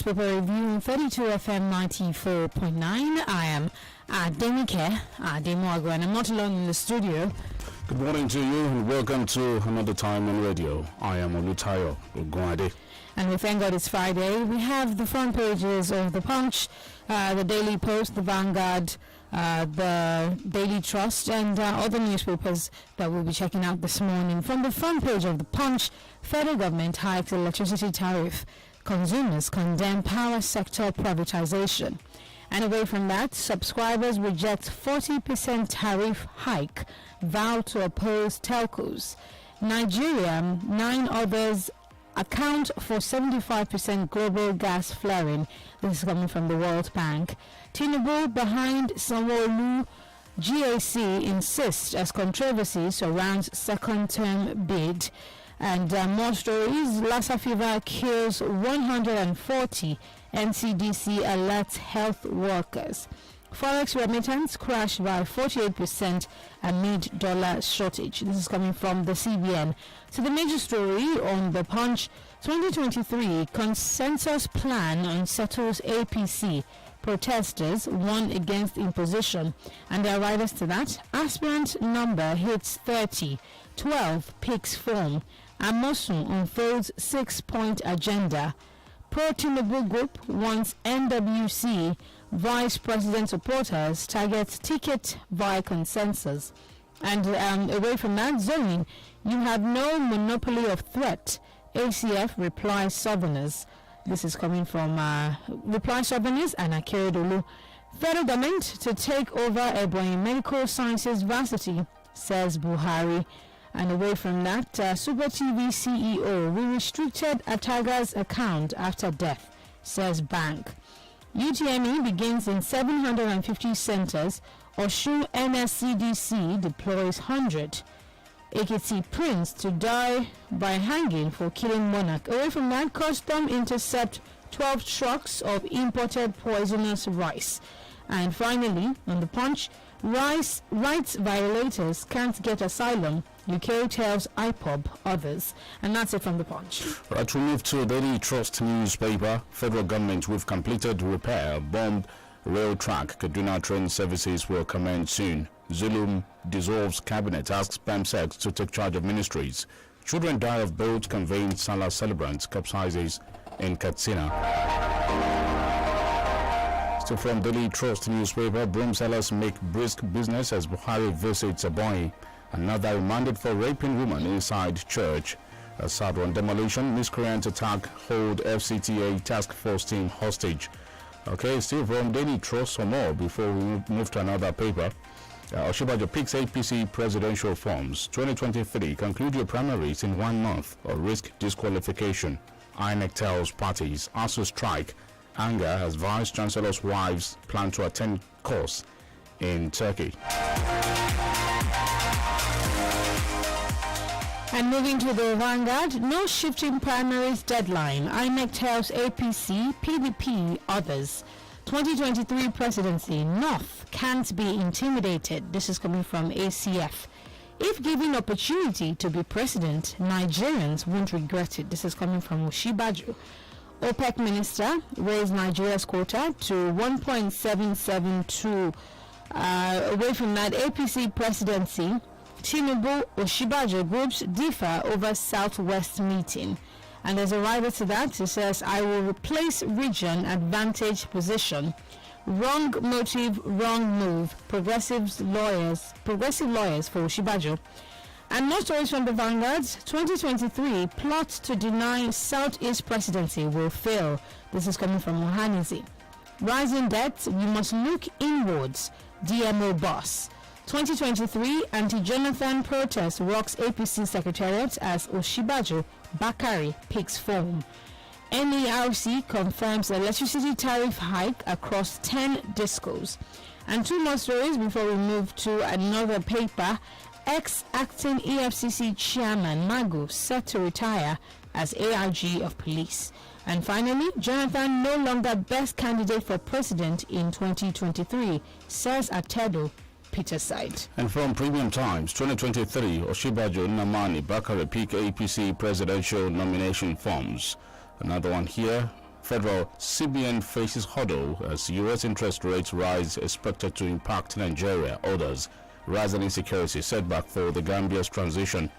Newspaper Review on 32 FM 94.9. I am Denike Ademoago, and I'm not alone in the studio. Good morning to you and welcome to another time on radio. I am Olutayo Ogunade. And we thank God it's Friday. We have the front pages of the Punch, the Daily Post, the Vanguard, the Daily Trust, and other newspapers that we'll be checking out this morning. From the front page of the Punch, federal government hikes electricity tariff. Consumers condemn power sector privatization. And away from that, subscribers reject 40% tariff hike, vow to oppose telcos. Nigeria, 9 others account for 75% global gas flaring. This is coming from the World Bank. Tinubu behind Sanwo-Olu. GAC insists as controversy surrounds second term bid. And more stories. Lassa fever kills 140. NCDC alerts health workers. Forex remittance crashed by 48% amid dollar shortage. This is coming from the CBN. So the major story on the Punch: 2023 consensus plan unsettles APC. Protesters warn against imposition. And there are riders to that. Aspirant number hits 30. 12 picks form. Amosun unfolds 6-point agenda. Pro-Tinubu group wants NWC vice president supporters target ticket via consensus. And away from that, zoning, you have no monopoly of threat. ACF replies Southerners. This is coming from Reply Southerners and Akeredolu. Federal government to take over Ebonyi Medical Sciences Varsity, says Buhari. And away from that, Super TV CEO, we restricted Ataga's account after death, says bank. UTME begins in 750 centers. Osun NSCDC deploys 100. Ekiti prince to die by hanging for killing monarch. Away from that, custom intercept 12 trucks of imported poisonous rice. And finally, on the Punch, rights violators can't get asylum. UK tells IPOB others. And that's it from the Punch. Right, we move to Daily Trust newspaper. Federal government with completed repair bombed rail track. Kaduna train services will commence soon. Zulum dissolves cabinet, asks PAMSEC to take charge of ministries. Children die of boat conveying Salah celebrants, capsizes in Katsina. So from Daily Trust newspaper, broom sellers make brisk business as Buhari visits Ebonyi. Another remanded for raping woman inside church. A sad one. Demolition, miscreant attack, hold FCTA task force team hostage. Okay, still from Daily Trust some more before we move to another paper. Oshibajo picks APC presidential forms. 2023, conclude your primaries in 1 month or risk disqualification. INT'L tells parties, ASU strike. Anger as Vice Chancellor's wives plan to attend course in Turkey. And moving to the Vanguard, no shifting primaries deadline. INEC tells APC, PDP, others. 2023 presidency, North can't be intimidated. This is coming from ACF. If given opportunity to be president, Nigerians won't regret it. This is coming from Oshibaju. OPEC minister raised Nigeria's quota to 1.772. Away from that, APC presidency, Tinubu, Oshibajo groups differ over Southwest meeting. And there's a rider to that. It says, I will replace region advantage position. Wrong motive, wrong move. Progressive lawyers for Oshibajo. And more stories from the Vanguard. 2023 plot to deny Southeast presidency will fail. This is coming from Ohanizi. Rising debt, we must look inwards. DMO boss. 2023 anti-Jonathan protest rocks APC secretariat as Oshibajo Bakari picks form. NERC confirms electricity tariff hike across 10 discos. And 2 more stories before we move to another paper. Ex-acting EFCC chairman Magu set to retire as AIG of police. And finally, Jonathan no longer best candidate for president in 2023, says Atedo Peterside. And from Premium Times, 2023, Oshibajo Nnamani Bakare pick APC presidential nomination forms. Another one here, Federal CBN faces hurdle as U.S. interest rates rise expected to impact Nigeria. Others, rising insecurity setback for the Gambia's transition.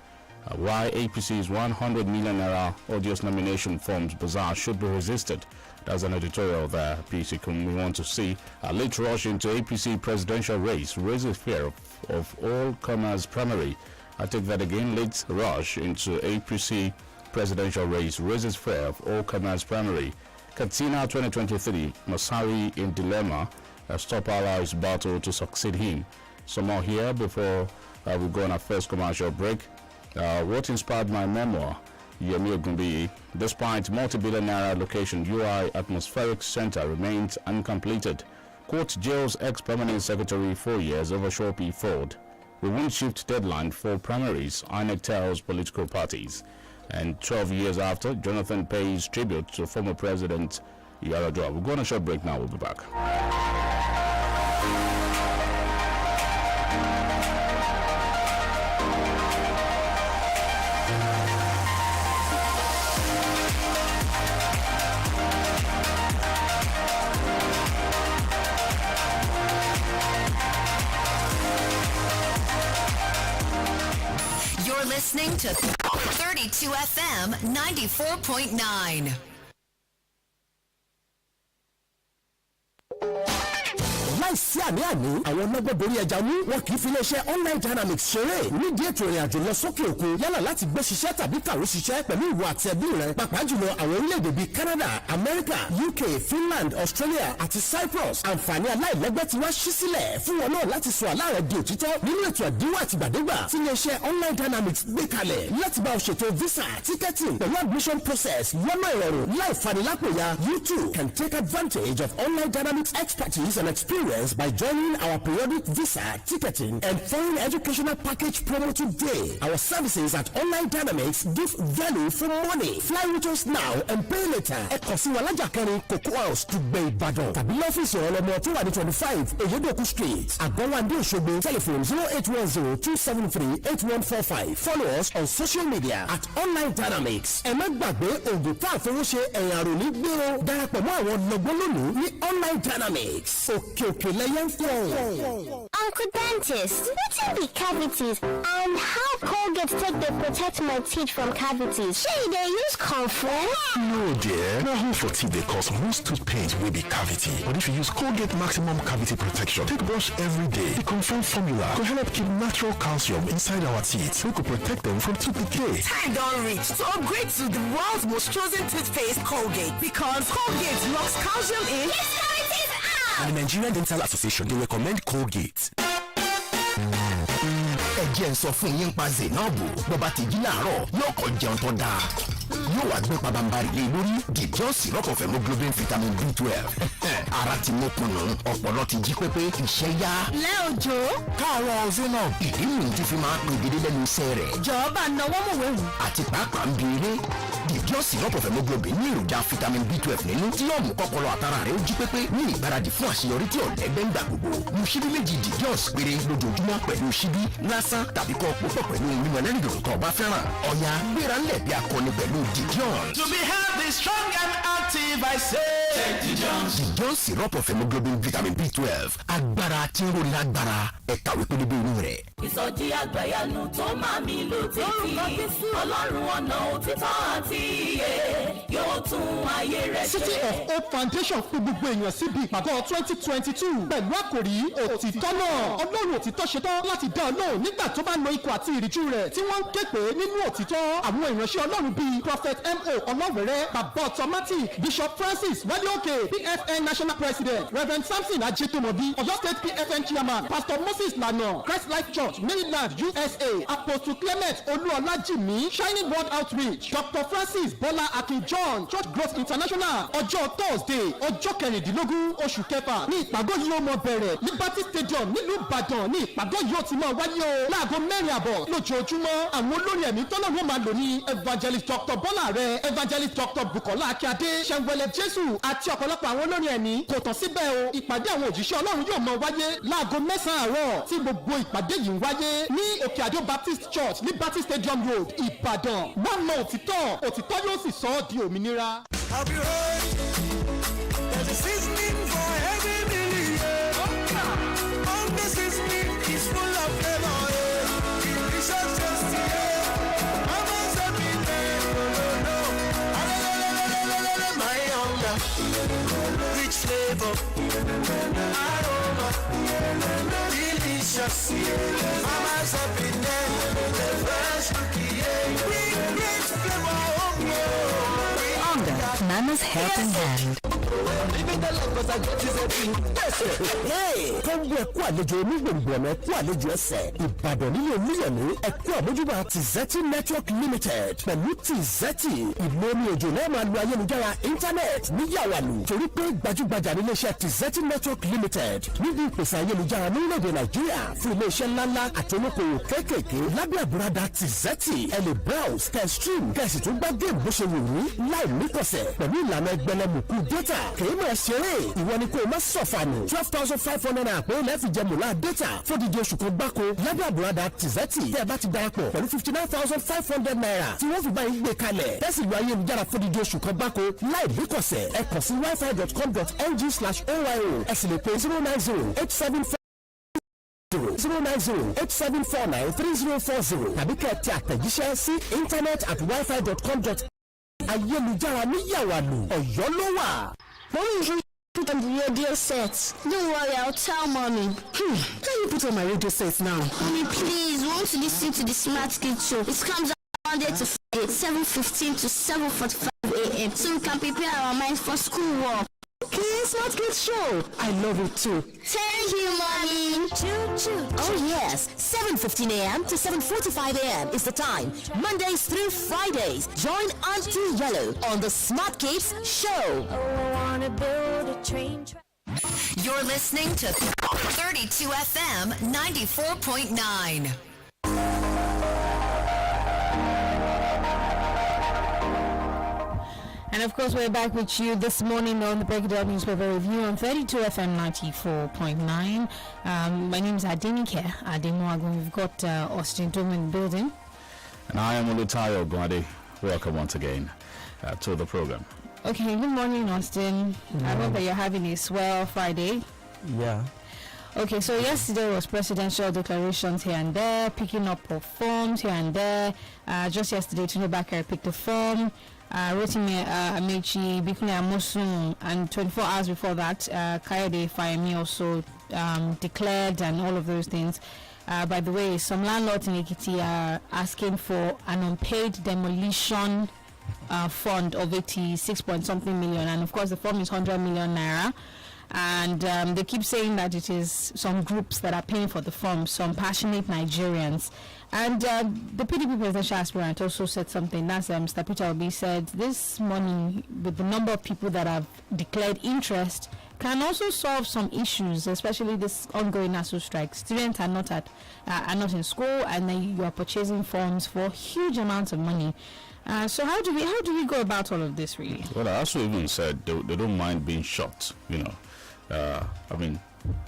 Why APC's 100 million naira odious nomination forms bazaar should be resisted. That's an editorial there. PC we want to see a late rush into APC presidential race raises fear of all comers primary. I take that again. Late rush into APC presidential race raises fear of all comers primary. Katsina 2023, Masari in dilemma. Stop allies battle to succeed him. Some more here before we go on our first commercial break. What inspired my memoir, Yemi Ogunbiyi? Despite multi-billion naira allocation, UI Atmospheric Center remains uncompleted. Court jails ex-permanent secretary 4 years over Shopi fraud. We won't shift deadline for primaries, INT'L tells political parties. And 12 years after, Jonathan pays tribute to former President Yaradua. We'll go on a short break now. We'll be back. You're listening to 32 FM 94.9. láìsí àní-àní àwọn ọlọ́gbọ́n borí ẹja mú wọn kì í fi iléeṣẹ́ online dynamics ṣeré nídìí ètò ìrìnàjò lọ sókè òkun yálà láti gbé ṣiṣẹ́ tàbí kàwé ṣiṣẹ́ pẹ̀lú ìwọ àti ẹbí rẹ pàápàá jùlọ àwọn orílẹ̀-èdè bíi Canada, America, UK, Finland, Australia àti Cyprus. Àǹfààní aláìlẹ́gbẹ́ ti wá ṣí sílẹ̀ fún wọn náà láti sọ àlá rẹ di òtítọ́ nínú ètò ẹ̀dínwó àtìgbàdégbà tí iléeṣẹ́ online dynamics gbé kalẹ̀ láti bá ọ ṣètò visa ticketing pẹ̀lú admission process lọ́nà ìrọ̀rùn láì fanilápòyà. You too can take advantage of online dynamics expertise and experience by joining our periodic visa, ticketing, and foreign educational package promo today. Our services at Online Dynamics give value for money. Fly with us now and pay later. Ẹ kàn sí wa lájàkẹrin Cocoa House Dùgbẹ̀ Ìbàdàn tàbí lọ́fíìsì ọlọ́mọ tó wà ní 25 Èyédòkú Street, Àgọ́wandé Òṣogbo. Telephone 0810-273-8145. Follow us on social media at Online Dynamics. Ẹ má gbàgbé òògùn tá àfọwọ́ṣe ẹ̀yà àròní gbèrò darapọ̀ mọ́ àwọn lọ́gbọ́n lónìí ní Online Dynamics. Òkè lẹ́yìn fún. Uncle Dentist, wetin be cavities and how Colgate take dey protect my teeth from cavities? Shey dey use comfort? No dear, na hole for teeth dey cause most tooth pain wey be cavity. But if you use Colgate Maximum Cavity Protection take brush every day, the confirmed formula go help keep natural calcium inside our teeth wey go protect them from tooth decay. Time don reach to upgrade to the world's most chosen toothpaste, Colgate, because Colgate locks calcium in. Yes, cavities out! And the Nigerian Dental Association they recommend Colgate. Ẹ jẹ́ n sọ fún yín pa Zainabu bọ́ba ti jí láàárọ̀ yóò kọ́ jẹun tó dáa yóò wá gbé pabambarì lé lórí Dijon syrup of hemoglobin vitamin B12 ara ti mú kùnú ọpọlọ ti jí pépé iṣẹ́ yá. Lẹ́ òjò. Káàárọ̀ Zainab ìdí nìyí tí fi máa pè dédé lẹ́nu iṣẹ́ rẹ̀. Jọ̀ọ́bà náwó mọ̀wé wù. Àti pàápàá ń bi eré Dijon syrup of hemoglobin ní èròjà vitamin B12 nínú tí yóò mú kọ́pọlọ àtàrà rẹ̀ ó jí pépé ní ìgbáradì fún àṣeyọrí tí ọ̀lẹ́gbẹ́ ń gbà gbogbo. Mu ṣíbí méjì Dijon péré lójoojúmọ́ pẹ̀lú ṣíbí lásán tàbí kọ́ púpọ̀ pẹ̀lú mímọ ẹlẹ́rìndòdò tó bá fẹ́ràn. Ọ̀yá gbéra ńlẹ̀ bí akọni pẹ̀lú Dijon. To be healthy, strong and active, I say. Take Dijon. Dijon syrup of hemoglobin vitamin B12 agbára tí ń rò lágbára ẹ kàwé pélébé inú rẹ̀. Ìsọjí àgbàyanu tó máa mi lù títí Ọlọ́run ọ̀nà òtítọ́ àti iye yóò tún ayé rẹ̀ ṣe. City of Hope Foundation fún gbogbo èèyàn síbi ìpàgọ́ 2022 pẹ̀lú àkòrí òtítọ́ náà. Ọlọ́run òtítọ́ ṣetán láti dá Ọlọ́run nígbà tó bá lo ikọ̀ àti ìríjú rẹ̀ tí wọ́n ń ké pè nínú òtítọ́. Àwọn ìránṣẹ́ Ọlọ́run bíi Prophet M.O. Ọlọ́wẹ̀rẹ́, Bàbá Automatic, Bishop Francis Wálé-Òkè, PFN National President, Reverend Samson Ajetomobi, Ọ̀yọ́ State PFN Chairman, Pastor Moses Lana, Christ Life Church, Maryland, USA, Apostle Clement Olúọlájìmí, Shining World Outreach, Dr. Francis Bọ́lá Akin John, Church Growth International. Ọjọ́ Thursday, ọjọ́ kẹrìndínlógún oṣù kẹfà ní ìpàgọ́ yìí ó mọ bẹ̀rẹ̀ Liberty Stadium nílùú Ìbàdàn ní ìpàgọ́ yìí ó ti máa wáyé o. Láago 4:00 lójoojúmọ́ àwọn olórin ẹ̀mí tọ́lọ́run máa lò ní Evangelist Dr. Bọ́lá rẹ̀, Evangelist Dr. Bukola Akíade, Ṣẹ̀nwẹ̀lẹ̀ Jésù àti ọ̀pọ̀lọpọ̀ àwọn olórin ẹ̀mí. Kò tán síbẹ̀ o, ìpàdé àwọn òjíṣẹ́ Ọlọ́run yóò máa wáyé láago 9 àárọ̀ tí gbogbo ìpàdé yìí ń wáyé ní Òkè Àdó Baptist Church, Liberty Stadium Road, Ìbàdàn. Wọ́n mọ òtítọ́, òtítọ́ yóò sì sọ ọ́ di òmìnira. Have you heard? There's a seasoning for every meal. All the seasoning is full of flavor. Delicious, tasty. Mama's happy there. No. My hunger. Rich flavor. Aroma. Delicious. Mama's happy there. The fresh cookie. Rich flavor. Mama's helping hand. kọ́ńbù ẹ̀kú àlejò onígbòǹgbòǹ ẹ̀kú àlejò ẹsẹ̀ ìbàdàn nílé olúyọ̀lé ẹ̀kú àmójúbà tizeti network limited pẹ̀lú tizeti ìlú omi òjò náà máa lo ayélujára íńtánẹ́ẹ̀tì níyàwálù torí pé gbajúgbajà níléeṣẹ́ tizeti network limited níbi ìpèsè ayélujára lórílẹ̀‐èdè nàìjíríà fún iléeṣẹ́ ńláńlá àti olókoòwò kéékèèké lábẹ́ àbúradà tizeti ẹ lè browse kẹ́ stream kẹ́sì tún gbá géèmù bó ṣe wù ú láì níkọ̀sẹ̀ pẹ̀lú ìlànà ẹgbẹ̀lẹ́mùkú data kèé mọ̀ ṣeré ìwọ ni kò má sọ̀fànù 12,500 naira pé lẹ́ẹ̀fì jẹ mùlá data fódìdí oṣù kan gbáko lábẹ́ àbúradà tizeti tẹ́ ẹ bá ti darapọ̀ pẹ̀lú 59,500 naira tí wọ́n fi bá yín gbé kalẹ̀ tẹ́sí lu ayélujára fódìdí oṣù kan gbáko láì níkọ̀sẹ̀ ẹ kàn sí wifi.com.ng/oyo ẹ sì lè pe 09087493040 tàbí kẹ́ ẹ tẹ àtẹ̀jíṣẹ́ sí internet@wifi.com. ayélujára níyàwálù ọ̀yọ́ ló wà. Mommy usually put on the radio set. Don't worry, I'll tell mommy. Can you put on my radio set now? Mommy, please, we want to listen to the Smart Kids show. It comes out Monday to Friday, 7:15 to 7:45 a.m. so we can prepare our minds for school work. Okay, Smart Kids show. I love it too. Thank you, Mommy. Oh yes, 7:15 a.m. to 7:45 a.m. is the time. Mondays through Fridays. Join Auntie Yellow on the Smart Kids show. You're listening to 32 FM 94.9. And of course, we're back with you this morning on the Breakdown Newspaper Review on 32 FM 94.9. My name is Adenike Ademoagun. We've got Austin Dome in the building. And I am Olutayo Gwade. Welcome once again to the program. Okay, good morning, Austin. I hope that you're having a swell Friday. Yeah. Okay, so yesterday was presidential declarations here and there, picking up of forms here and there. Just yesterday, Tinubu Bakare picked a form. Rotimi Amechi, Bikuni Amosun, and 24 hours before that, Kayode Fayemi also declared, and all of those things. By the way, some landlords in Ekiti are asking for an unpaid demolition fund of 86-point-something million, and of course the form is 100 million naira. And they keep saying that it is some groups that are paying for the form, some passionate Nigerians. And the PDP presidential aspirant also said something. That's Mr. Peter Obi said this money, with the number of people that have declared interest, can also solve some issues, especially this ongoing ASU strike. Students are not in school, and then you are purchasing forms for huge amounts of money. So how do we go about all of this, really? Well, ASU even said they don't mind being shot, you know.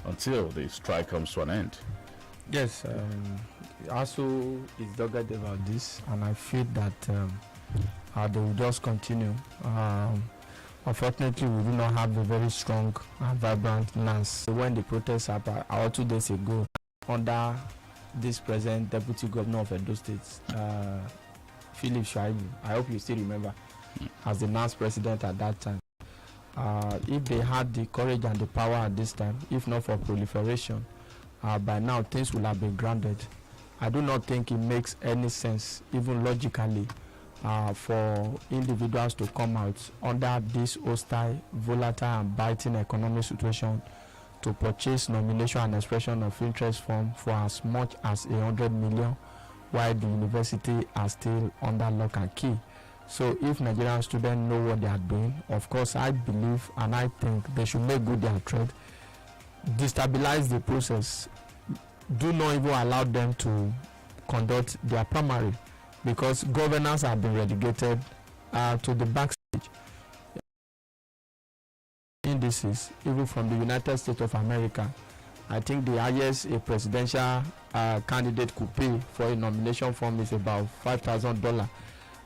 Until the strike comes to an end. Yes, ASU is dogged about this, and I feel that they will just continue. Unfortunately, we do not have a very strong and vibrant NAS. When the protests happened, 2 days ago, under this present Deputy Governor of Edo State, Philip Shaibu, I hope you still remember, as the NAS president at that time. If they had the courage and the power at this time, if not for proliferation, by now things will have been grounded. I do not think it makes any sense, even logically, for individuals to come out under this hostile, volatile and biting economic situation to purchase nomination and expression of interest form for as much as 100 million, while the university are still under lock and key. So if Nigerian students know what they are doing, of course I believe and I think they should make good their trade, destabilize the process, do not even allow them to conduct their primary, because governors have been relegated to the backstage. Indices, even from the United States of America, I think the highest a presidential candidate could pay for a nomination form is about $5,000.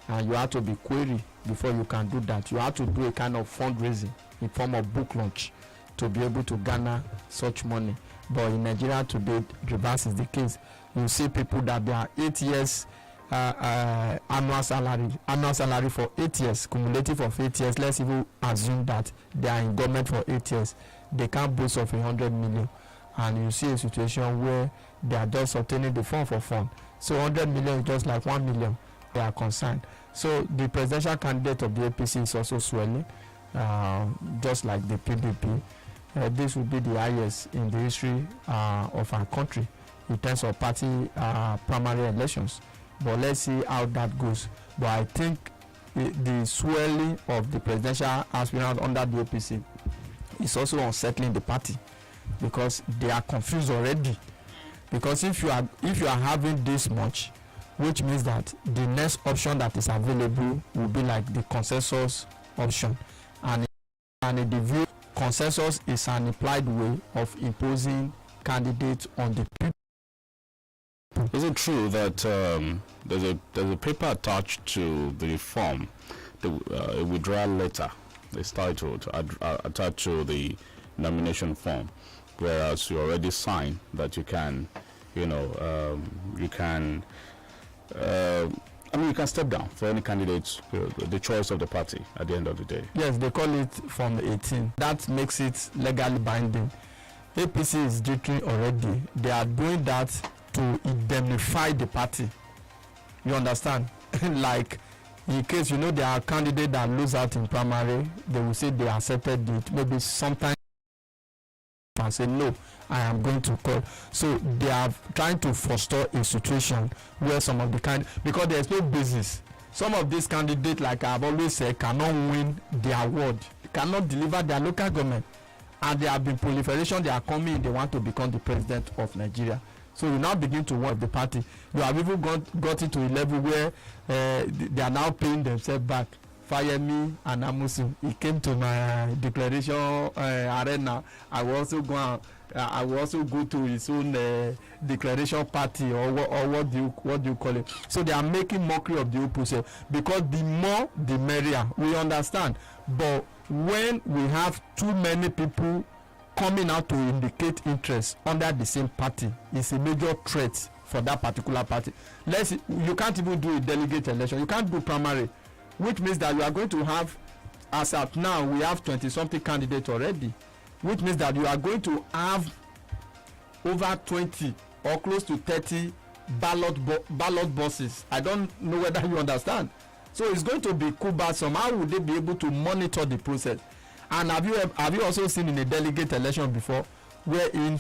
and you have to be queried before you can do that. You have to do a kind of fundraising in form of book launch to be able to garner such money. But in Nigeria today, reverse is the case. You see people that they are 8 years annual salary for 8 years, cumulative of 8 years. Let's even assume that they are in government for 8 years. They can't boast of 100 million, and you see a situation where they are just obtaining the fund for fun. So 100 million is just like 1 million. They are concerned. So the presidential candidate of the APC is also swelling, just like the PDP. This will be the highest in the history of our country in terms of party primary elections. But let's see how that goes. But I think the swelling of the presidential aspirant under the APC is also unsettling the party, because they are confused already. Because if you are having this much, which means that the next option that is available will be like the consensus option, and in the view, consensus is an implied way of imposing candidates on the people. Is it true that there's a paper attached to the form, a withdrawal letter is titled attached to the nomination form, whereas you already signed that you can, you can step down for any candidates, the choice of the party at the end of the day? Yes, they call it Form 18. That makes it legally binding. APC is jittering already. They are doing that to indemnify the party. You understand? Like, in case there are candidates that lose out in primary, they will say they accepted it. Maybe sometimes and say no, I am going to call. So they are trying to foster a situation where some of the because there is no basis. Some of these candidates, like I've always said, cannot win the award, cannot deliver their local government, and there have been proliferation. They are coming, they want to become the president of Nigeria. So you now begin to work the party. You have even got into a level where they are now paying themselves back. Fire me and Amusu. He came to my declaration arena. I will also go to his own declaration party, or what do you call it? So they are making mockery of the opposition, because the more the merrier. We understand, but when we have too many people coming out to indicate interest under the same party, it's a major threat for that particular party. You can't even do a delegate election. You can't do primary, which means that you are going to have, as at now, we have 20-something candidates already, which means that you are going to have over 20 or close to 30 ballot boxes. I don't know whether you understand. So it's going to be cumbersome. How would they be able to monitor the process? And have you also seen in a delegate election before, wherein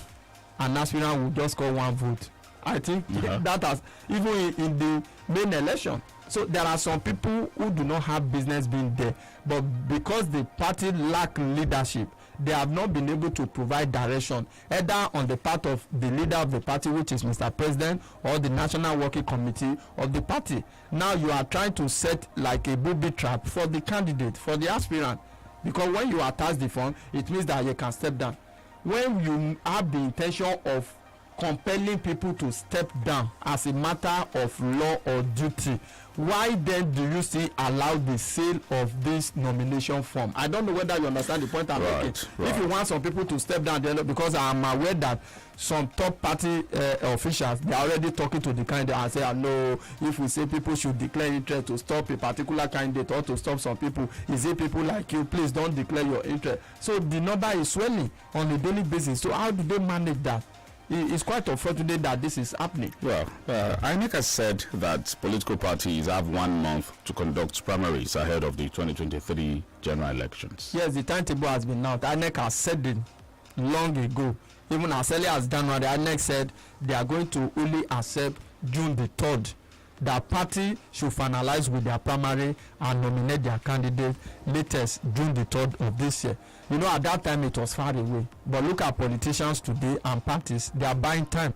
an aspirant will just score one vote? I think that has, even in the main election. So there are some people who do not have business being there, but because the party lack leadership, they have not been able to provide direction, either on the part of the leader of the party, which is Mr. President, or the National Working Committee of the party. Now you are trying to set like a booby trap for the candidate, for the aspirant, because when you attach the fund, it means that you can step down. When you have the intention of compelling people to step down as a matter of law or duty, why then do you still allow the sale of this nomination form? I don't know whether you understand the point I'm making. Right. If you want some people to step down, then, because I'm aware that some top party officials, they are already talking to the candidate and say, no, if we say people should declare interest to stop a particular candidate or to stop some people, is it people like you, please don't declare your interest. So the number is swelling on a daily basis. So how do they manage that? It's quite unfortunate that this is happening. Well, INEC has said that political parties have 1 month to conduct primaries ahead of the 2023 general elections. Yes, the timetable has been out. INEC has said it long ago. Even as early as January, INEC said they are going to only accept June the 3rd. The party should finalize with their primary and nominate their candidate latest June the 3rd of this year. At that time it was far away. But look at politicians today and parties, they are buying time.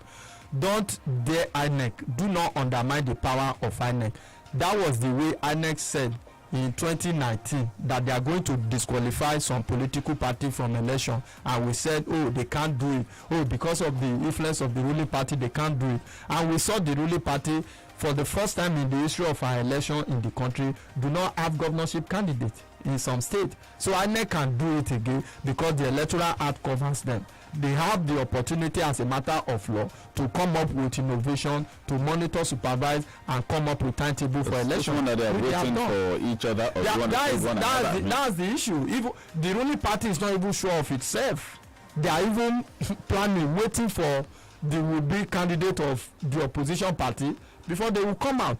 Don't dare INEC. Do not undermine the power of INEC. That was the way INEC said in 2019 that they are going to disqualify some political party from election, and we said, they can't do it. Because of the influence of the ruling party, they can't do it. And we saw the ruling party for the first time in the history of our election in the country, do not have governorship candidate in some state. So INEC can do it again because the Electoral Act covers them. They have the opportunity as a matter of law to come up with innovation, to monitor, supervise, and come up with timetable for election. That they are waiting for each other, or that's the issue. Even the ruling party is not even sure of itself. They are even planning, waiting for the would-be candidate of the opposition party before they will come out.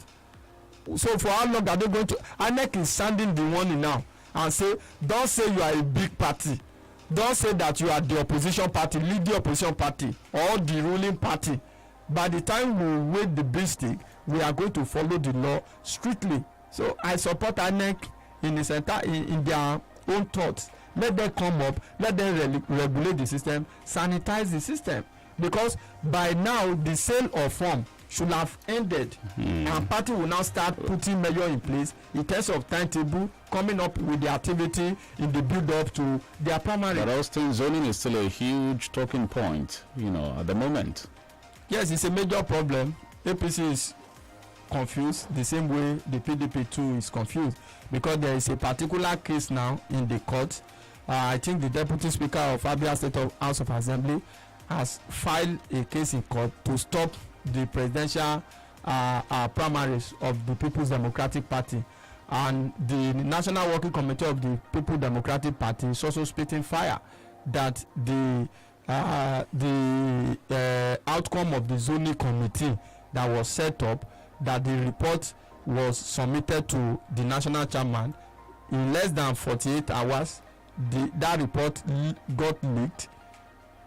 So for how long are they going to? INEC is sounding the warning now and say, don't say you are a big party. Don't say that you are the opposition party, lead the opposition party or the ruling party. By the time we wait the big stick, we are going to follow the law strictly. So I support INEC in their own thoughts. Let them come up, let them regulate the system, sanitize the system. Because by now the sale of form should have ended, and party will now start putting measure in place in terms of timetable, coming up with the activity in the build-up to their primary. But Austin, zoning is still a huge talking point, at the moment. Yes, it's a major problem. APC is confused the same way the PDP too is confused, because there is a particular case now in the court. I think the Deputy Speaker of Abia State House of Assembly has filed a case in court to stop the presidential primaries of the People's Democratic Party, and the National Working Committee of the People's Democratic Party is also spitting fire that the outcome of the zoning committee that was set up, that the report was submitted to the national chairman in less than 48 hours. That report got leaked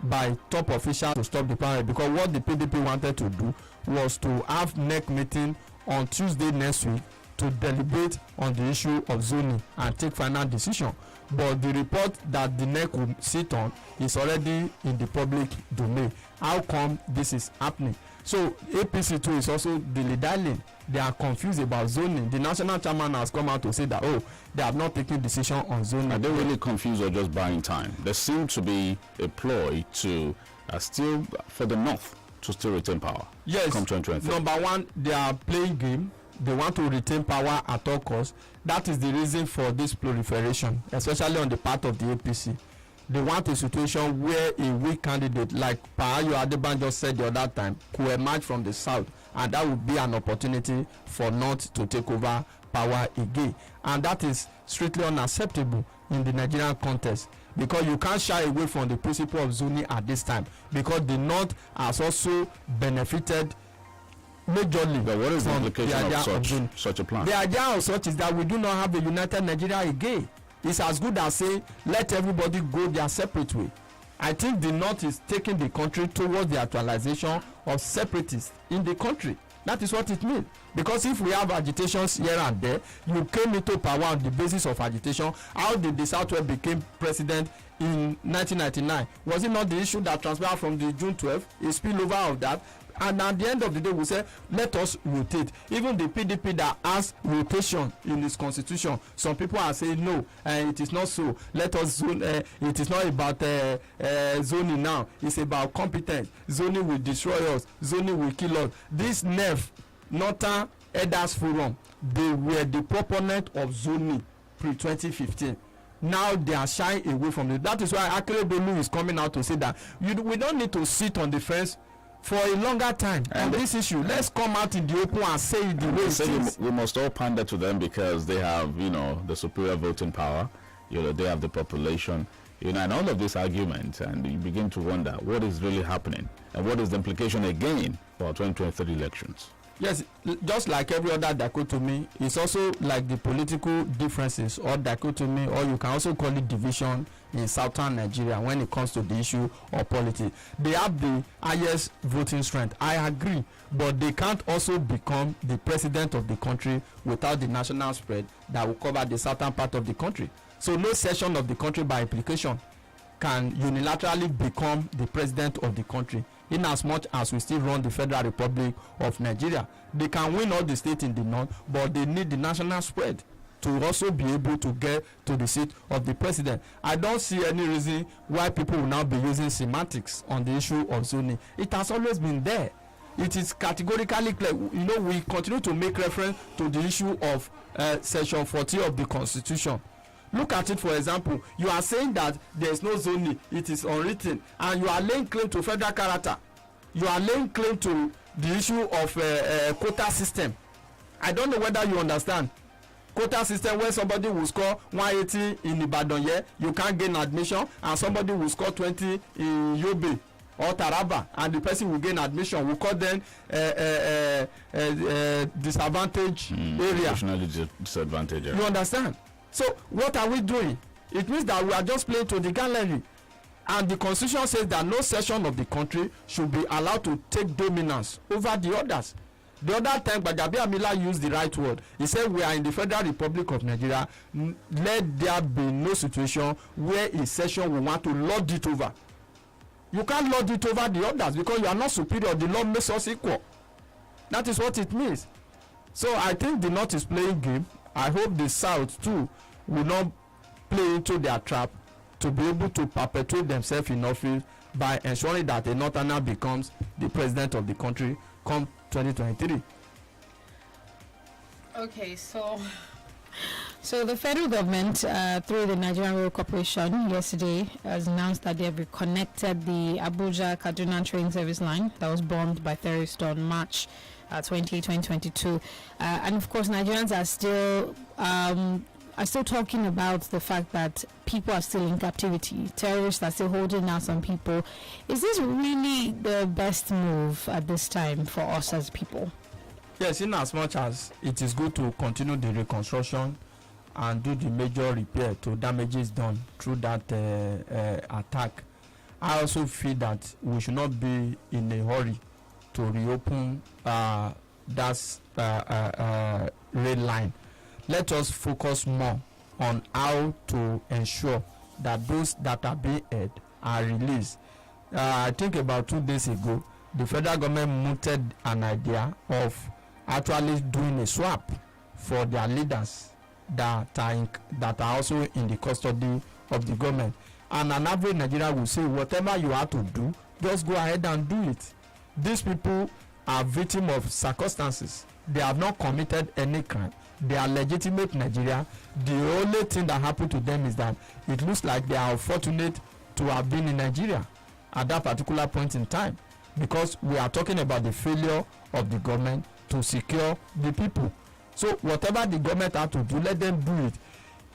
by top officials to stop the primary, because what the PDP wanted to do was to have NEC meeting on Tuesday next week to deliberate on the issue of zoning and take final decision. But the report that the NEC will sit on is already in the public domain. How come this is happening? So APC too is also dilly-dallying. They are confused about zoning. The national chairman has come out to say that they have not taken decision on zoning. Are they really confused or just buying time? There seems to be a ploy to still for the North to still retain power. Yes. Come 2023. Number one, they are playing game. They want to retain power at all costs. That is the reason for this proliferation, especially on the part of the APC. They want a situation where a weak candidate like Pahayo Adebanjo said the other time could emerge from the south, and that would be an opportunity for North to take over power again. And that is strictly unacceptable in the Nigerian context, because you can't shy away from the principle of zoning at this time, because the North has also benefited majorly. But what is the implication of such a plan? The idea of such is that we do not have a united Nigeria again. It's as good as saying let everybody go their separate way. I think the North is taking the country towards the actualization of separatists in the country. That is what it means. Because if we have agitations here and there, you came into power on the basis of agitation. How did the Southwest become president in 1999? Was it not the issue that transpired from the June 12th, a spillover of that? And at the end of the day, we say, let us rotate. Even the PDP that has rotation in its constitution, some people are saying, no, it is not so. Let us zone. It is not about zoning now. It's about competence. Zoning will destroy us. Zoning will kill us. This NEF, Northern Elders Forum, they were the proponent of zoning pre-2015. Now they are shying away from it. That is why Akere Bello is coming out to say that we don't need to sit on the fence for a longer time on this issue. Let's come out in the open and say it the way it is. We must all pander to them because they have, the superior voting power. They have the population. And all of this argument, and you begin to wonder what is really happening and what is the implication again for 2023 elections. Yes, just like every other dichotomy, it's also like the political differences or dichotomy, or you can also call it division in southern Nigeria when it comes to the issue of politics. They have the highest voting strength. I agree, but they can't also become the president of the country without the national spread that will cover the southern part of the country. So no section of the country by implication can unilaterally become the president of the country. In as much as we still run the Federal Republic of Nigeria, they can win all the states in the north, but they need the national spread to also be able to get to the seat of the president. I don't see any reason why people will now be using semantics on the issue of zoning. It has always been there. it is categorically clear. We continue to make reference to the issue of section 40 of the constitution. Look at it, for example. You are saying that there is no zoning, it is unwritten, and you are laying claim to federal character. You are laying claim to the issue of quota system. I don't know whether you understand. Quota system where somebody will score 180 in Ibadan here, you can't gain admission, and somebody will score 20 in Yobe or Taraba, and the person will gain admission. We call them disadvantaged area. Nationally disadvantaged area. You understand? So what are we doing? It means that we are just playing to the gallery, and the constitution says that no section of the country should be allowed to take dominance over the others. The other time Gbajabi Amila used the right word. He said we are in the Federal Republic of Nigeria. Let there be no situation where a section will want to lord it over. You can't lord it over the others because you are not superior. The law makes us equal. That is what it means. So I think the North is playing game. I hope the South too will not play into their trap to be able to perpetuate themselves in office by ensuring that a Northerner becomes the president of the country come 2023. Okay, so the federal government, through the Nigerian Rail Corporation, yesterday has announced that they have reconnected the Abuja-Kaduna train service line that was bombed by terrorists on March 2022. And of course, Nigerians are still talking about the fact that people are still in captivity. Terrorists are still holding out some people. Is this really the best move at this time for us as people? Yes, in as much as it is good to continue the reconstruction and do the major repair to damages done through that attack, I also feel that we should not be in a hurry to reopen that rail line. Let us focus more on how to ensure that those that are being held are released. I think about 2 days ago, the federal government mooted an idea of actually doing a swap for their leaders that are also in the custody of the government. And an average Nigerian will say, whatever you have to do, just go ahead and do it. These people are victims of circumstances. They have not committed any crime. They are legitimate Nigeria. The only thing that happened to them is that it looks like they are fortunate to have been in Nigeria at that particular point in time, because we are talking about the failure of the government to secure the people. So whatever the government have to do, let them do it.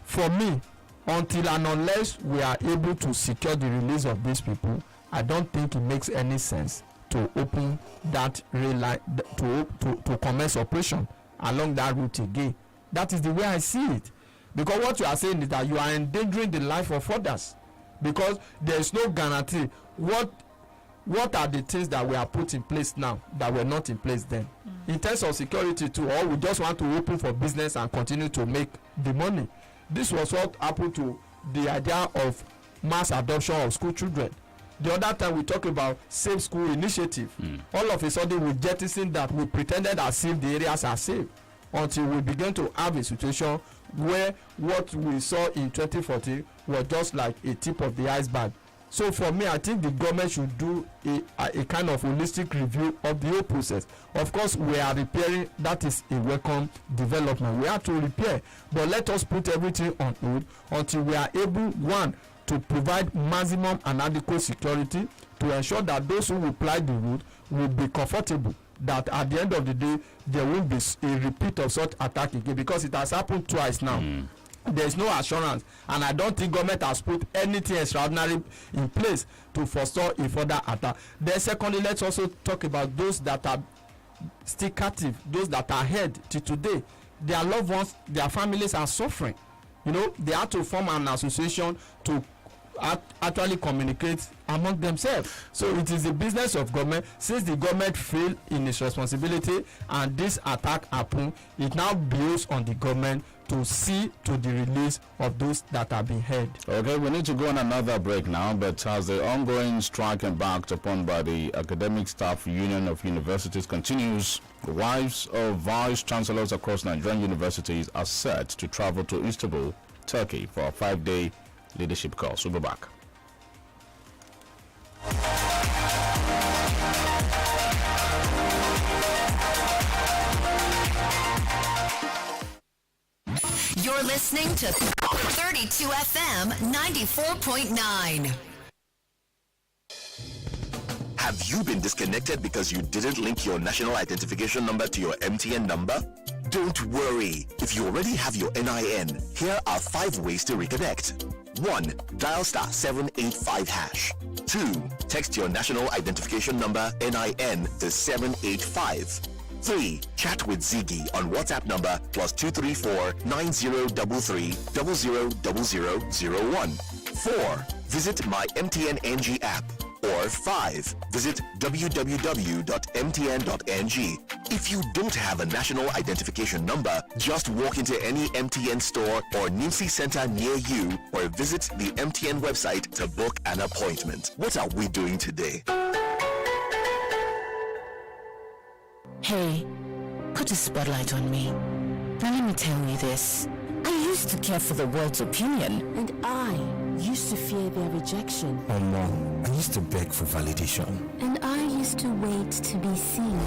For me, until and unless we are able to secure the release of these people, I don't think it makes any sense to open that rail line, to commence operation along that route again. That is the way I see it, because what you are saying is that you are endangering the life of others, because there is no guarantee. What are the things that we are put in place now that were not in place then? In terms of security too, or we just want to open for business and continue to make the money? This was what happened to the idea of mass adoption of school children. The other time we talked about safe school initiative. All of a sudden we jettisoned that. We pretended as if the areas are safe, until we began to have a situation where what we saw in 2014 was just like a tip of the iceberg. So for me, I think the government should do a kind of holistic review of the whole process. Of course, we are repairing. That is a welcome development. We have to repair, but let us put everything on hold until we are able, one, to provide maximum and adequate security, to ensure that those who will ply the route will be comfortable, that at the end of the day there won't be a repeat of such attack again, because it has happened twice now. There is no assurance, and I don't think government has put anything extraordinary in place to forestall a further attack. Then secondly, let's also talk about those that are still captive, those that are held till today. Their loved ones, their families are suffering. They have to form an association to actually communicate among themselves. So it is the business of government. Since the government failed in its responsibility and this attack happened, it now builds on the government to see to the release of those that are being held. Okay, we need to go on another break now, but as the ongoing strike embarked upon by the Academic Staff Union of Universities continues, the wives of vice chancellors across Nigerian universities are set to travel to Istanbul, Turkey for a 5-day leadership course. We'll be back. You're listening to 32 FM 94.9. Have you been disconnected because you didn't link your national identification number to your MTN number? Don't worry. If you already have your NIN, here are 5 ways to reconnect. 1. Dial *785#. 2. Text your national identification number NIN to 785. 3. Chat with Ziggy on WhatsApp number +234 9033 000001. 4. Visit my MTN NG app. Or 5. Visit www.mtn.ng. If you don't have a national identification number, just walk into any MTN store or Nimsi Center near you or visit the MTN website to book an appointment. What are we doing today? Hey, put a spotlight on me. Now let me tell you this. I used to care for the world's opinion, and I used to fear their rejection. Oh, Mom, I used to beg for validation. And I used to wait to be seen.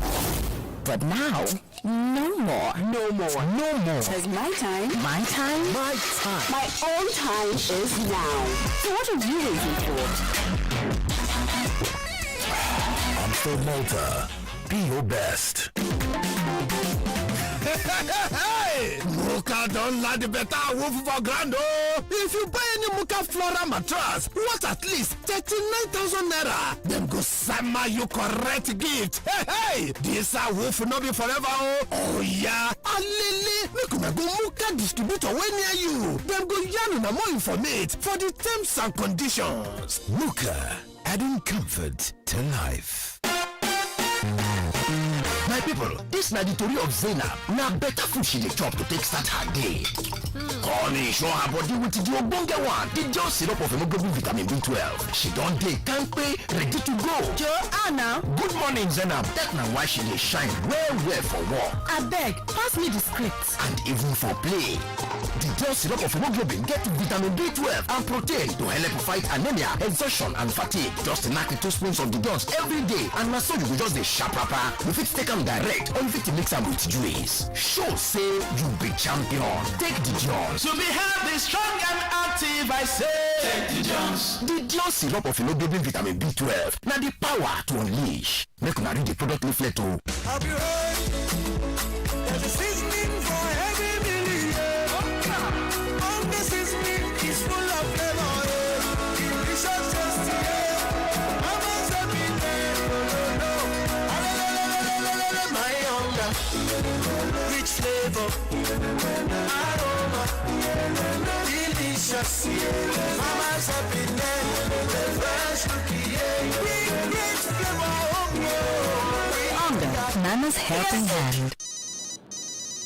But now, no more. No more. No more. It's my time. My time? My time. My own time is now. So what are you waiting for? Amstel Malta. Be your best. Hey! Muka don't like the better wolf for grand. If you buy any Muka Flora mattress, what at least 39,000 naira? Then go sama you correct gift. Hey! This wolf will not be forever. Oh yeah. Alele, make una go Muka distributor way near you. Then go yarn na more information for the terms and conditions. Muka, adding comfort to life. My people, this na the story of Zainab. Now better food she dey chop to take start her day. Honey, show her body with the ogbonge one. The just syrup of hemoglobin vitamin B12. She don dey kampe, ready to go. Joanna. Good morning, Zainab. That na why she dey shine well for work. Abeg, pass me the script. And even for play. The just syrup of hemoglobin get vitamin B12 and protein to help fight anemia, exhaustion and fatigue. Just knack 2 spoons of the dust every day, and na so you go just dey sharp rapper. You fit take am direct or you fit mix am with juice. Show say you be champion. Take the Jones. To be healthy, strong and active, I say. Take the Jones. The Jones syrup of hemoglobin vitamin B12. Now the power to unleash. Make una read the product leaflet too. Have you heard? There's a seasoning for every meal. On the seasoning is full of flavor. Delicious, tasty. Mama's happy there. My hunger. Rich flavor. Aroma. Delicious. Mama's happy there. Fresh cookie. Great flavor. Mama's helping hand.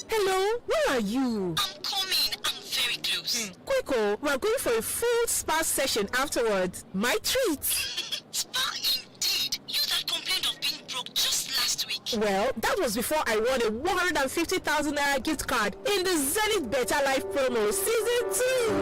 Hello, where are you? I'm coming. I'm very close. Quick, we're going for a full spa session afterwards. My treat. Spa indeed. You that complained of being broke just last week. Well, that was before I won a 150,000 naira gift card in the Zenith Better Life promo season 2.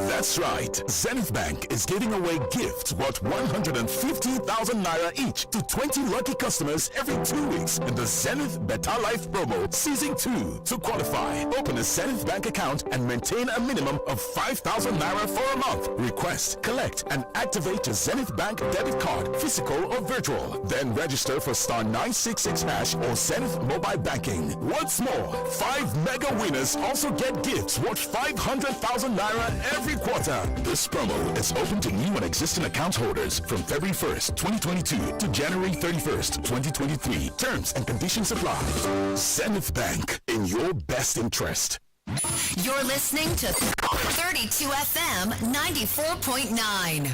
That's right. Zenith Bank is giving away gifts worth 150,000 naira each to 20 lucky customers every 2 weeks in the Zenith Better Life promo season 2. To qualify, open a Zenith Bank account and maintain a minimum of 5,000 naira for a month. Request, collect, and activate your Zenith Bank debit card, physical or virtual. Then register for *966# or Zenith Mobile Banking. What's more, 5 mega winners also get gifts worth 500,000 naira every quarter. This promo is open to new and existing account holders from February 1st, 2022 to January 31st, 2023. Terms and conditions apply. Zenith Bank, in your best interest. You're listening to 32 FM 94.9.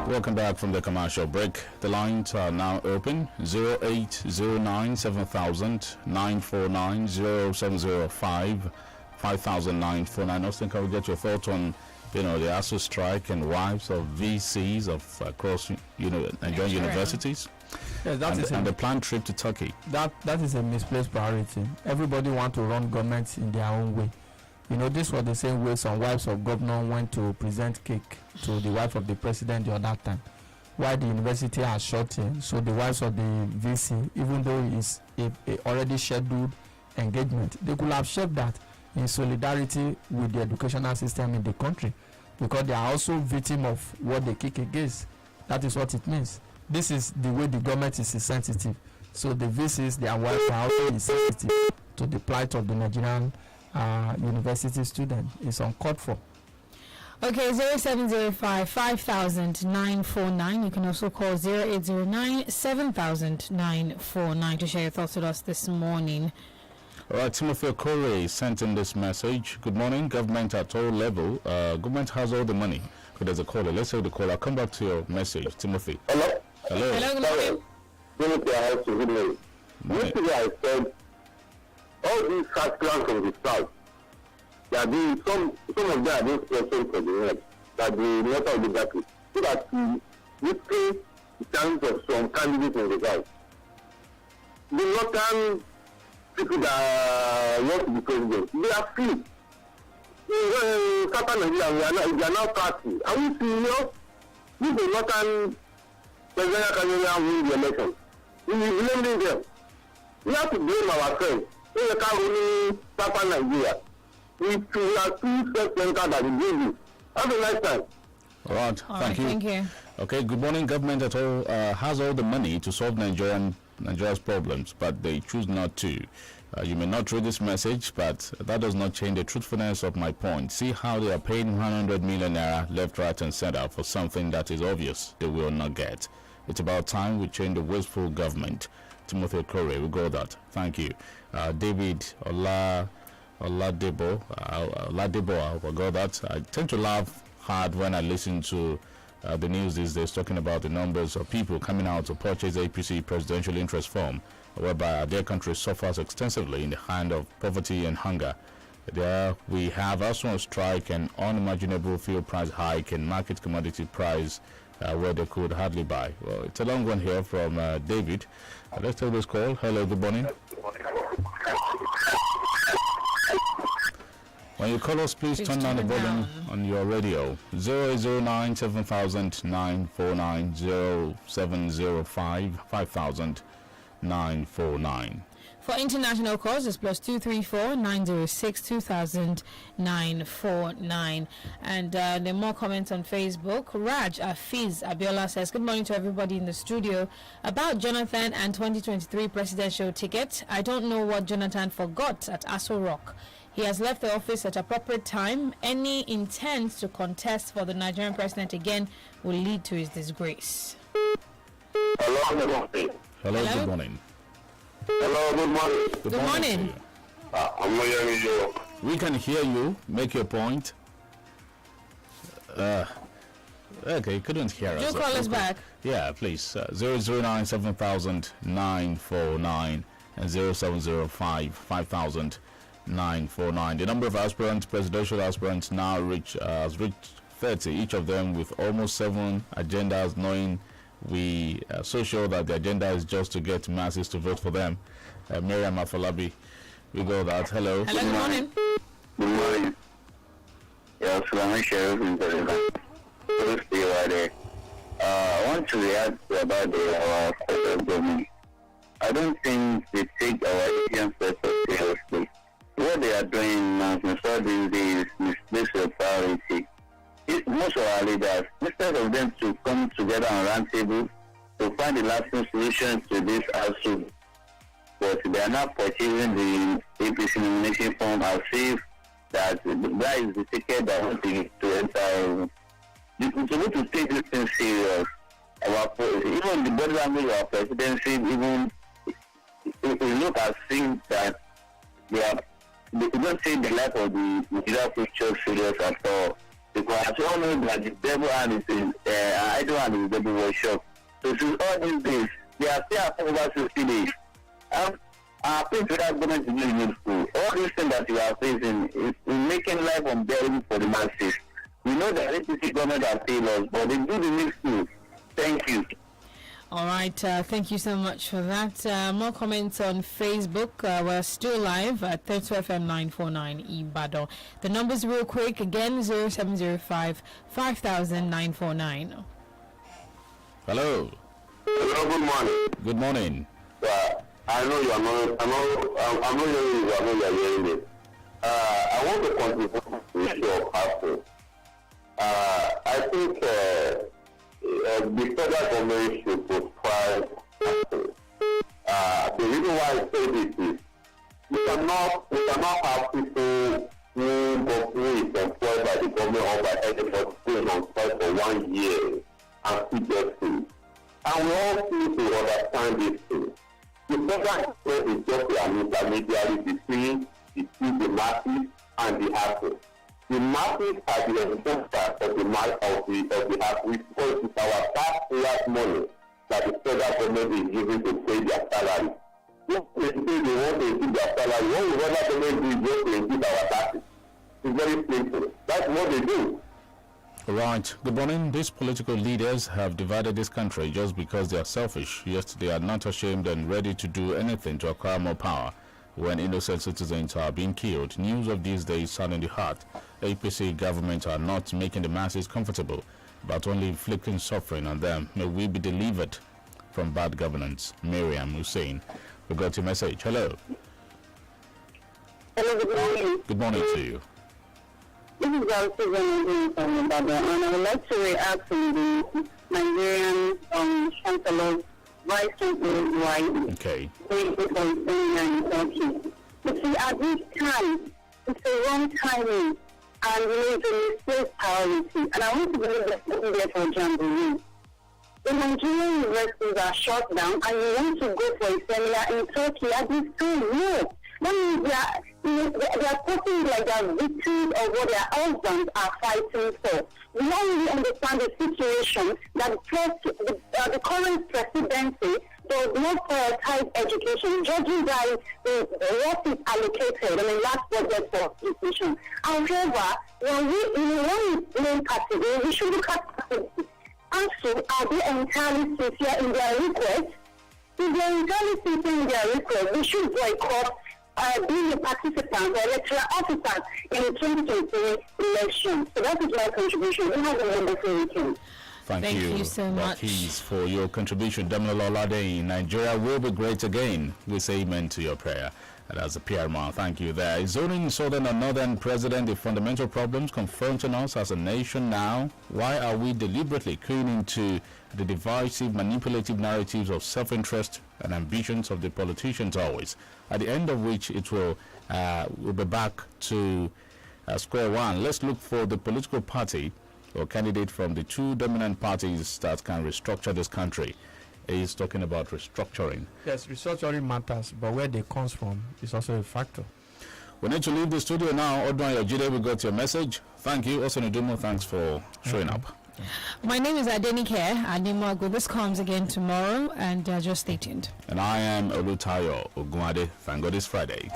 Welcome back from the commercial break. The lines are now open. 0809 7000 949 0705 5009 Austin, can we get your thoughts on the ASU strike and wives of VCs of across Nigerian universities? Yes, and the planned trip to Turkey. That is a misplaced priority. Everybody want to run government in their own way. This was the same way some wives of governor went to present cake to the wife of the president the other time. why the university has shut in. So the wives of the VC, even though it's a already scheduled engagement, they could have shared that in solidarity with the educational system in the country, because they are also victim of what they kick against. That is what it means. This is the way the government is insensitive. So the VCs, their wives are also insensitive to the plight of the Nigerian university student. It's uncalled for. Okay, 0705 5000 You can also call 0809 7000 to share your thoughts with us this morning. All right, Timothy Okore sent in this message. Good morning, government at all level. Government has all the money. But there's a caller. Let's take the call. I'll come back to your message, Timothy. Hello. Hello. Hello, good morning. Timothy, I have to good morning. Yesterday I said all these cash plans from the south, they are being some of them are being sponsored from the north, that the north will be back with, so that we pay the chance of some candidates in the south. The northern people that want to be president, they are free. Southern Nigeria, we are now party. Are we serious? If the northern presidential candidate win the election, we will blame them. We have to blame ourselves. We can't only Southern Nigeria. We are too self-centered that we do this. Have a nice time. All right, thank you. Okay, good morning. Government at all has all the money to solve Nigeria's problems, but they choose not to. You may not read this message, but that does not change the truthfulness of my point. See how they are paying 100 million naira left, right, and center for something that is obvious they will not get. It's about time we change the wasteful government. Timothy Okore, we got that. Thank you. David Oladebo, I got that. I tend to laugh hard when I listen to the news these days talking about the numbers of people coming out to purchase APC presidential interest form, whereby their country suffers extensively in the hand of poverty and hunger. There we have also on strike and unimaginable fuel price hike and market commodity price where they could hardly buy. Well, it's a long one here from David. Let's take this call. Hello, good morning. When you call us, please turn down the volume on your radio. 0809 7000 949 0705 5000 949. For international calls, it's +234 906 2000 949. And there are more comments on Facebook. Raj Afiz Abiola says, good morning to everybody in the studio. About Jonathan and 2023 presidential ticket, I don't know what Jonathan forgot at Aso Rock. He has left the office at appropriate time. Any intent to contest for the Nigerian president again will lead to his disgrace. Hello, good morning. Hello, good morning. Hello, good morning. Good morning. I'm not hearing you. We can hear you. Make your point. Okay, couldn't hear us. Do call us back. Yeah, please. 009 7000 949 and 0705 5000 949. The number of aspirants, presidential aspirants, now has reached 30. Each of them with almost 7 agendas, knowing we are so sure that the agenda is just to get masses to vote for them. Miriam Afolabi, we go that. Hello. Hello, good morning. Good morning. Yes, I'm Sheriff in the I want to react about our federal government. I don't think they take our Indian sector seriously. What they are doing now, since all these days, misplace your priority. Most of our leaders, instead of them to come together on round table to find a lasting solution to this issue, but they are not purchasing the APC nomination form as if that is the ticket that wants to enter. We need to take this thing serious. Even the body language of our presidency, even it look as if that they don't take the life of the Nigeria future serious at all. Because as all know that the devil hand is idle hand is the devil workshop. So since all these days, they are still at over 60 days. I think that government is really useful. All these things that you are facing is making life unbearable for the masses. We know that APC government has failed us, but they do the needful. Thank you. All right, thank you so much for that. More comments on Facebook. We're still live at 32FM 949 Ibadan. The numbers real quick again: 0705 5000 949. Hello. Hello, good morning. Good morning. I know you are not, I'm not hearing you, I know you are hearing it. I want to contribute to the issue of housing. I think the federal government should prescribe housing. The reason why I say this is we cannot have people who is employed by the government or by anybody who is employed for 1 year and still get food. And we all need to understand this thing. The federal government is just an intermediary between the masses and the hackers. The masses are the enforcers of the hackers because it's our taxpayers' money that the federal government is using to pay their salary. If they say they want to increase their salary, what will federal government do is just to increase our taxes. It's very simple. That's what they do. Right. Good morning. These political leaders have divided this country just because they are selfish. Yet they are not ashamed and ready to do anything to acquire more power when innocent citizens are being killed. News of these days sadden the heart. APC government are not making the masses comfortable, but only inflicting suffering on them. May we be delivered from bad governance. Miriam Hussein. We got your message. Hello. Hello, good morning. Good morning to you. This is also from Ibadan, and I would like to react to the Nigerian Chancellor's Vice Chancellor's wife. Okay. You see, at this time, it's a wrong timing, and it's a misplaced priority. And I want to believe that there for Jamboree. The Nigerian universities are shut down, and you want to go for a seminar in Turkey at this time. No. That means they are talking like they are victims of what their husbands are fighting for. We don't really understand the situation that the current presidency does not prioritize education, judging by what is allocated in the last budget for education. However, when we in one main category, we should look at categories. Also, are they entirely sincere in their request? If they are entirely sincere in their request, we should boycott being a participant or electoral officer in the 2023 election. So that is my contribution. We have a wonderful weekend. Thank you so much for your contribution. Damilola Olade, Nigeria will be great again. We say amen to your prayer. And as a PR man, thank you there. Zoning southern and northern president, the fundamental problems confronting us as a nation now. Why are we deliberately keying into the divisive, manipulative narratives of self-interest and ambitions of the politicians always? At the end of which it will we'll be back to square one. Let's look for the political party or candidate from the two dominant parties that can restructure this country. He's talking about restructuring. Yes, restructuring matters, but where they comes from is also a factor. We need to leave the studio now. Odwan Yojide, we got your message. Thank you. Also, Ndumo, thanks for showing up. My name is Adenike Adimoago. This comes again tomorrow, and just stay tuned. And I am Olutayo Ogunade. Thank God it's Friday.